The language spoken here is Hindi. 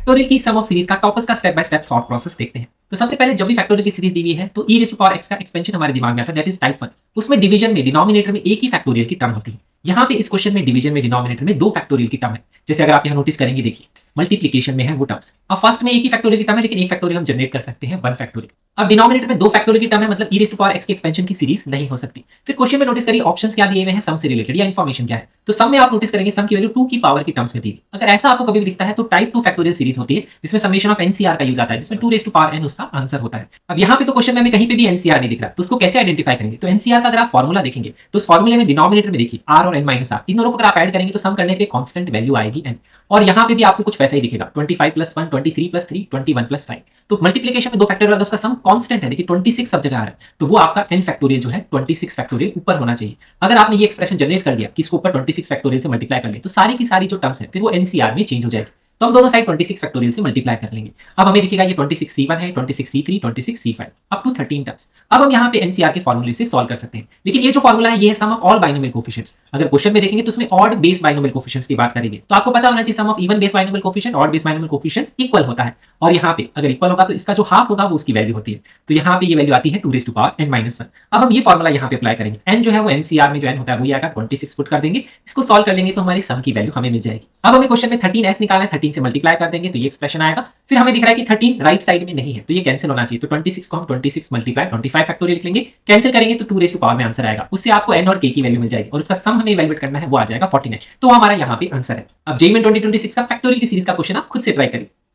फैक्टोरियल की सम ऑफ सीरीज का टॉपर्स का step by step thought process देखते हैं। तो सबसे पहले जब भी फैक्टोरियल की सीरीज दी हुई है तो e raise to power x का एक्सपेंशन हमारे दिमाग में आता है, दैट इज टाइप 1। उसमें डिवीजन में डिनोमिनेटर में एक ही फैक्टोरियल की टर्म होती है। यहाँ पे इस क्वेश्चन में डिवीजन में डिनोमिनेटर में दो फैक्टोरियल की टर्म है। जैसे अगर आप यहाँ नोटिस करेंगे, देखिए मल्टीप्लिकेशन में है वो टर्म्स। अब फर्स्ट में एक ही फैक्टोरियल की टर्म है, लेकिन एक फैक्टोरियल हम जनरेट कर सकते हैं वन फैक्टोरियल। अब डिनोमिनेटर में दो फैक्टोरियल की टर्म है, मतलब e raise to power x की एक्सपेंशन की सीरीज नहीं हो सकती। फिर क्वेश्चन में नोटिस करिए ऑप्शंस क्या दिए हुए हैं, सम से रिलेटेड या इन्फॉर्मेशन क्या है। तो सम में आप नोटिस करेंगे सम की वैल्यू 2 की पावर की टर्म्स में दी। अगर ऐसा आपको कभी भी दिखता है तो टाइप 2 फैक्टोरियल सीरीज होती है, जिसमें समेशन ऑफ एनसीआर का यूज आता है, जिसमें 2 रेज़ टू पावर n उसका आंसर होता है। अब यहाँ पे तो क्वेश्चन में हमें कहीं पे भी एनसीआर नहीं दिख रहा, तो उसको कैसे आइडेंटिफाई करेंगे। तो एनसीआर का अगर आप फॉर्मूला देखेंगे तो उस फॉर्मूले में डिनोमिनेटर में देखिए r और n माइनस r, इन दोनों को अगर आप ऐड करेंगे तो सम करने पे कांस्टेंट वैल्यू आएगी n। और यहाँ पे भी आपको कुछ वैसा ही दिखेगा, 25 प्लस 1, 23 प्लस 3, 21 प्लस 5। तो मल्टीप्लिकेशन में दो फैक्टोरियल वाला उसका सम कांस्टेंट है, देखिए 26 सब जगह आ रहा है, तो वो आपका n फैक्टोरियल जो है 26 फैक्टोरियल ऊपर होना चाहिए। अगर आपने ये एक्सप्रेशन जनरेट कर दिया कि इसको ऊपर 26 फैक्टोरियल से मल्टीप्लाई कर ले, तो सारी की सारी जो टर्म्स है फिर वो एनसीआर में चेंज हो जाएगी। तो हम दोनों साइड 26 फैक्टोरियल से मल्टीप्लाई कर लेंगे। अब हमें दिखेगा ये 26c1 है, 26c3, 26c5 up to 13 terms. अब हम यहाँ पे एनसीआर के फॉर्मूले से सॉल्व कर सकते हैं, लेकिन ये जो फॉर्मूला है ये है सम ऑफ ऑल बाइनोमियल कोफिशिएंट्स। अगर क्वेश्चन में देखेंगे तो उसमें ऑड बेस बाइनोमियल कोफिशिएंट्स की बात करेंगे, तो आपको पता होना चाहिए sum of even base binomial coefficient, odd base binomial coefficient equal होता है। और यहाँ पे अगर इक्वल होगा तो इसका जो हाफ होगा वो उसकी वैल्यू होती है। तो यहाँ पे ये वैल्यू आती है 2 raise to power n minus 1। अब हम ये फॉर्मूला यहाँ पे अप्लाई करेंगे, n जो है वो एनसीआर में जो n होता है वो आएगा 26 पुट कर देंगे, इसको सॉल्व कर लेंगे तो हमारी सम की वैल्यू हमें मिल जाएगी। अब हमें क्वेश्चन में 13s निकालना है, 13 से मल्टीप्लाई कर देंगे तो ये एक्सप्रेशन आएगा। फिर हमें दिख रहा है कि 13 राइट साइड में नहीं है, तो ये कैंसिल होना चाहिए। तो 26 को हम 26 मल्टीप्लाई 25 फैक्टोरियल लिख लेंगे, कैंसिल करेंगे तो 2 रेज़ टू पावर में आंसर आएगा। उससे आपको n और k की वैल्यू मिल जाएगी और उसका सम हमें इवैल्यूएट करना है, वो आ जाएगा 49। तो हमारा यहाँ पे आंसर है। अब जेईई में 2026 का फैक्टोरियल की सीरीज का क्वेश्चन आप खुद से ट्राई करिए।